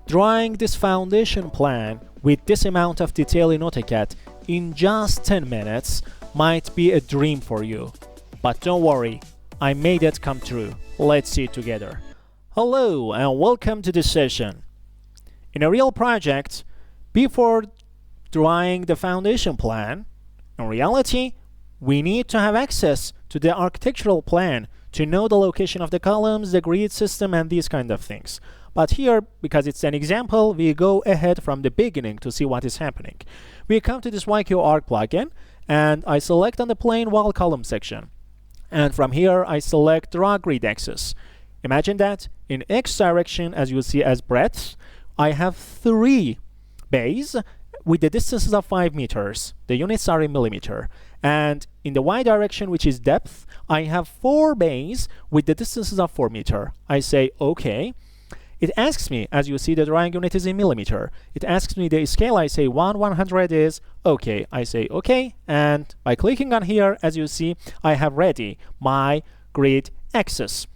Drawing this foundation plan with this amount of detail in AutoCAD in just 10 minutes might be a dream for you. But don't worry, I made it come true. Let's see it together. Hello and welcome to this session. In a real project, before drawing the foundation plan, in reality, we need to have access to the architectural plan to know the location of the columns, the grid system, and these kind of things. But here, because it's an example, we go ahead from the beginning to see what is happening. We come to this YQArch plugin, and I select on the plane wall column section. And from here, I select draw grid axis. Imagine that in X direction, as you see as breadth, I have 3 bays with the distances of 5 meters. The units are in millimeter. And in the Y direction, which is depth, I have 4 bays with the distances of 4 meters. I say OK. It asks me, as you see, the drawing unit is in millimeter. It asks me the scale. I say 1/100 is OK. I say OK. And by clicking on here, as you see, I have ready my grid axis.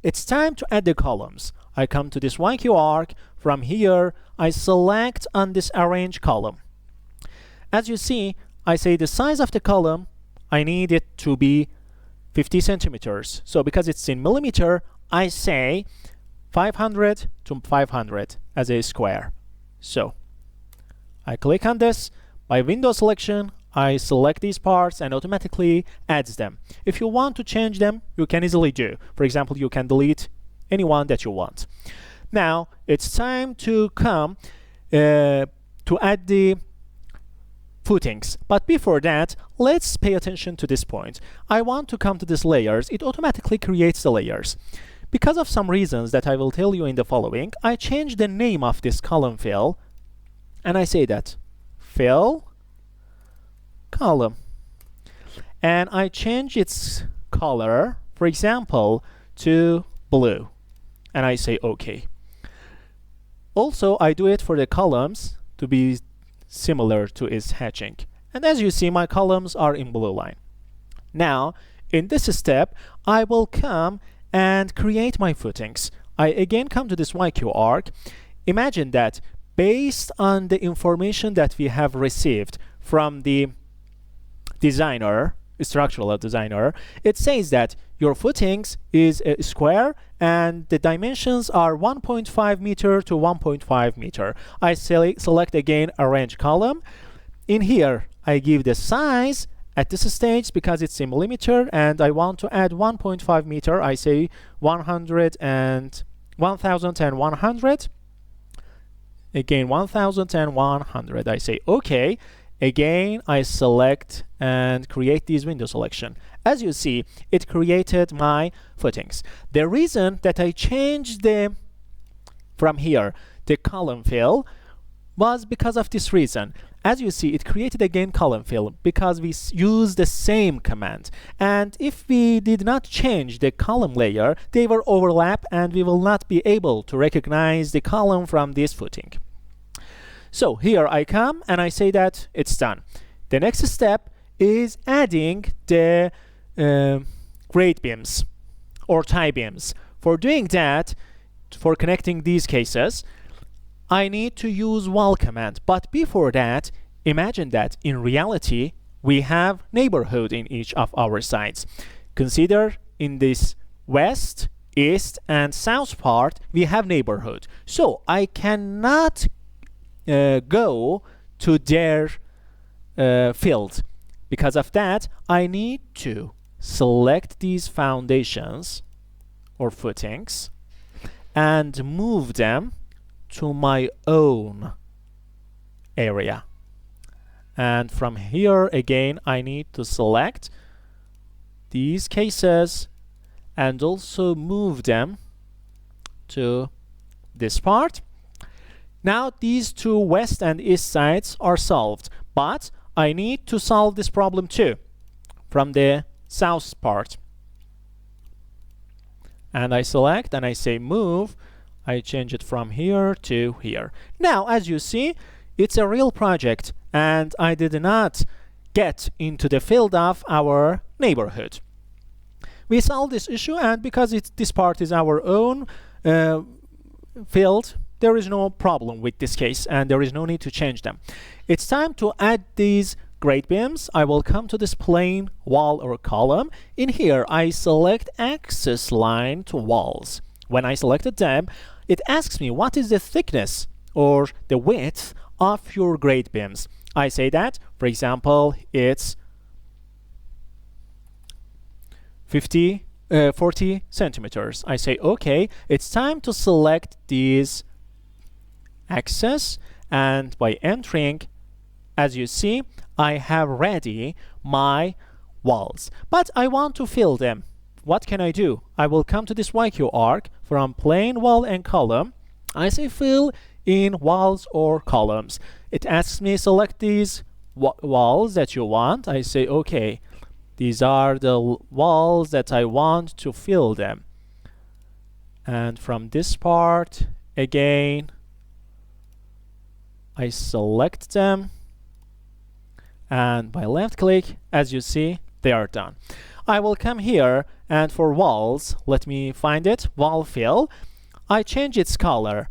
It's time to add the columns. I come to this YQArch. From here, I select on this arrange column. As you see, I say the size of the column, I need it to be 50 centimeters. So because it's in millimeter, I say 500 to 500 as a square. So I click on this. By window selection, I select these parts and automatically adds them. If you want to change them, you can easily do. For example, you can delete anyone that you want. Now it's time to come to add the footings. But before that, let's pay attention to this point. I want to come to this layers. It automatically creates the layers. Because of some reasons that I will tell you in the following, I change the name of this column fill, and I say that fill column. And I change its color, for example, to blue. And I say OK. Also, I do it for the columns to be similar to its hatching. And as you see, my columns are in blue line. Now, in this step, I will come and create my footings. I again come to this YQArch. Imagine that based on the information that we have received from the designer, structural designer, it says that your footings is a square and the dimensions are 1.5 meter to 1.5 meter. I select again arrange column. In here, I give the size at this stage because it's in millimeter and I want to add 1.5 meter. I say 1,100. Again, 1,100. I say OK. Again, I select and create these window selection. As you see, it created my footings. The reason that I changed from here the column fill was because of this reason. As you see, it created again column fill because we used the same command. And if we did not change the column layer, they will overlap and we will not be able to recognize the column from this footing. So here I come and I say that it's done. The next step is adding the grade beams or tie beams. For doing that, for connecting these cases, I need to use wall command. But before that, imagine that in reality, we have neighborhood in each of our sides. Consider in this west, east, and south part, we have neighborhood. So I cannot go to their field. Because of that, I need to select these foundations or footings and move them to my own area. And from here again, I need to select these cases and also move them to this part. Now these two west and east sides are solved, but I need to solve this problem too from the south part. And I select and I say move. I change it from here to here. Now, as you see, it's a real project and I did not get into the field of our neighborhood. We solved this issue, and because this part is our own field, there is no problem with this case and there is no need to change them. It's time to add these grade beams. I will come to this plane, wall or column. In here I select axis line to walls. When I selected them, it asks me what is the thickness or the width of your grade beams. I say that, for example, it's 40 centimeters. I say okay, it's time to select these axes, and by entering, as you see, I have ready my walls, but I want to fill them. What can I do? I will come to this YQArch from plane, wall and column. I say fill in walls or columns. It asks me select these walls that you want. I say okay, these are the walls that I want to fill them. And from this part again, I select them, and by left click, as you see, they are done. I will come here, and for walls, let me find it, wall fill. I change its color,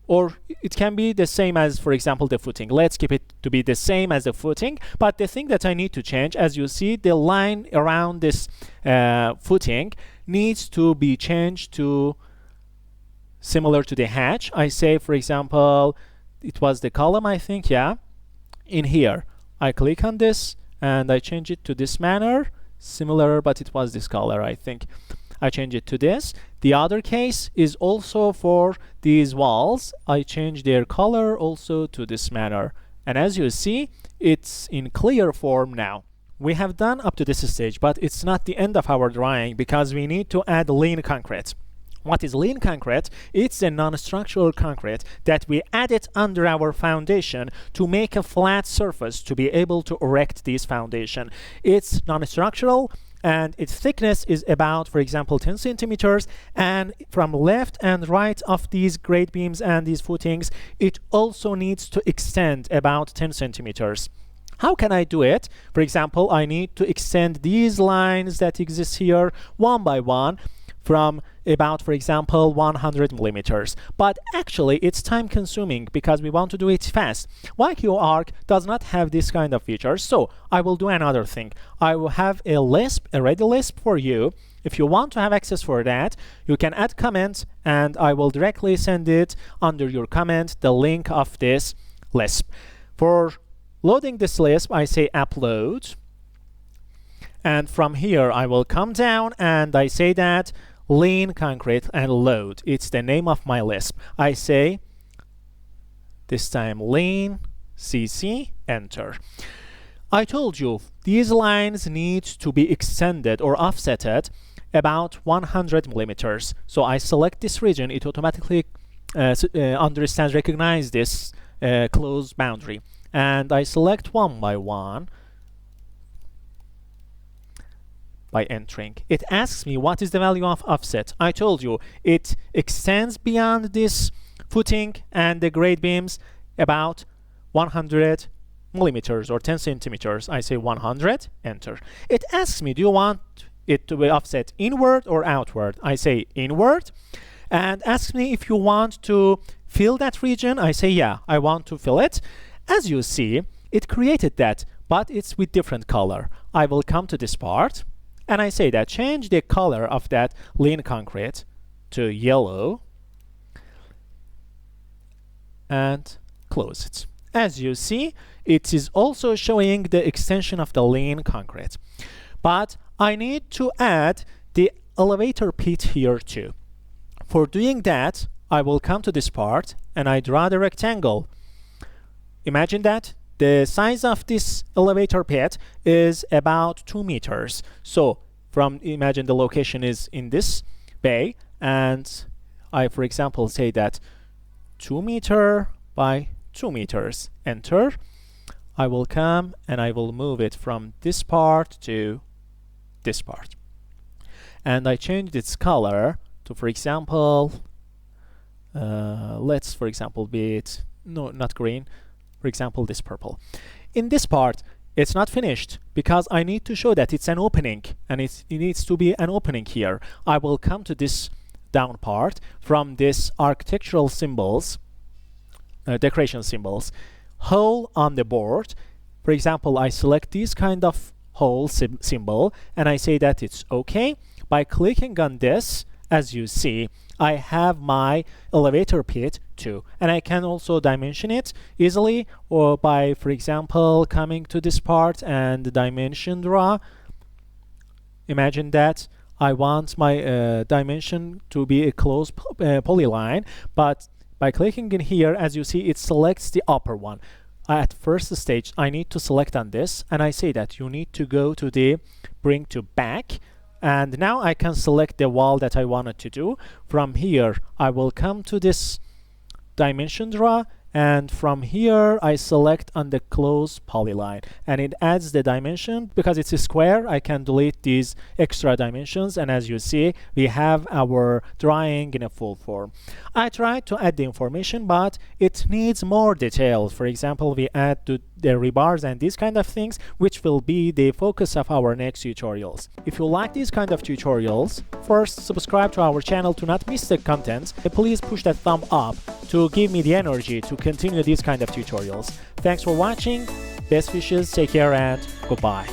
or it can be the same as, for example, the footing. Let's keep it to be the same as the footing, but the thing that I need to change, as you see, the line around this footing needs to be changed to similar to the hatch. I say, for example, it was the column, I think, yeah. In here, I click on this and I change it to this manner, similar, but it was this color, I think. I change it to this. The other case is also for these walls. I change their color also to this manner. And as you see, it's in clear form now. We have done up to this stage, but it's not the end of our drawing because we need to add lean concrete. What is lean concrete? It's a non-structural concrete that we added under our foundation to make a flat surface to be able to erect this foundation. It's non-structural and its thickness is about, for example, 10 centimeters, and from left and right of these grade beams and these footings, it also needs to extend about 10 centimeters. How can I do it? For example, I need to extend these lines that exist here one by one from about, for example, 100 millimeters. But actually, it's time consuming because we want to do it fast. YQArch does not have this kind of features, so I will do another thing. I will have a Lisp, a ready Lisp for you. If you want to have access for that, you can add comments and I will directly send it under your comment, the link of this Lisp. For loading this Lisp, I say upload. And from here, I will come down and I say that lean concrete and load. It's the name of my Lisp. I say this time lean cc, enter. I told you these lines need to be extended or offsetted about 100 millimeters. So I select this region, it automatically understands, recognize this closed boundary. And I select one by one by entering. It asks me what is the value of offset. I told you it extends beyond this footing and the grade beams about 100 millimeters or 10 centimeters. I say 100, enter. It asks me, do you want it to be offset inward or outward? I say inward, and asks me if you want to fill that region. I say yeah, I want to fill it. As you see, it created that, but it's with different color. I will come to this part and I say that change the color of that lean concrete to yellow and close it. As you see, it is also showing the extension of the lean concrete. But I need to add the elevator pit here too. For doing that, I will come to this part and I draw the rectangle. Imagine that the size of this elevator pit is about 2 meters. So imagine the location is in this bay, and I, for example, say that 2 meter by 2 meters, enter. I will come and I will move it from this part to this part. And I changed its color to, for example, let's, for example, be it, no, not green, for example, this purple. In this part, it's not finished because I need to show that it's an opening and it needs to be an opening here. I will come to this down part from this architectural symbols, decoration symbols, hole on the board. For example, I select this kind of hole symbol and I say that it's okay. By clicking on this, as you see, I have my elevator pit too, and I can also dimension it easily, or by, for example, coming to this part and dimension draw. Imagine that I want my dimension to be a closed polyline, but by clicking in here, as you see, it selects the upper one. At first stage, I need to select on this, and I say that you need to go to the bring to back, and now I can select the wall that I wanted to do. From here, I will come to this dimension draw, and from here I select on the close polyline, and it adds the dimension. Because it's a square, I can delete these extra dimensions, and as you see, we have our drawing in a full form. I tried to add the information, but it needs more details. For example, we add the rebars and these kind of things, which will be the focus of our next tutorials. If you like these kind of tutorials, first subscribe to our channel to not miss the content. Please push that thumb up to give me the energy to continue these kind of tutorials. Thanks for watching. Best wishes, take care, and goodbye.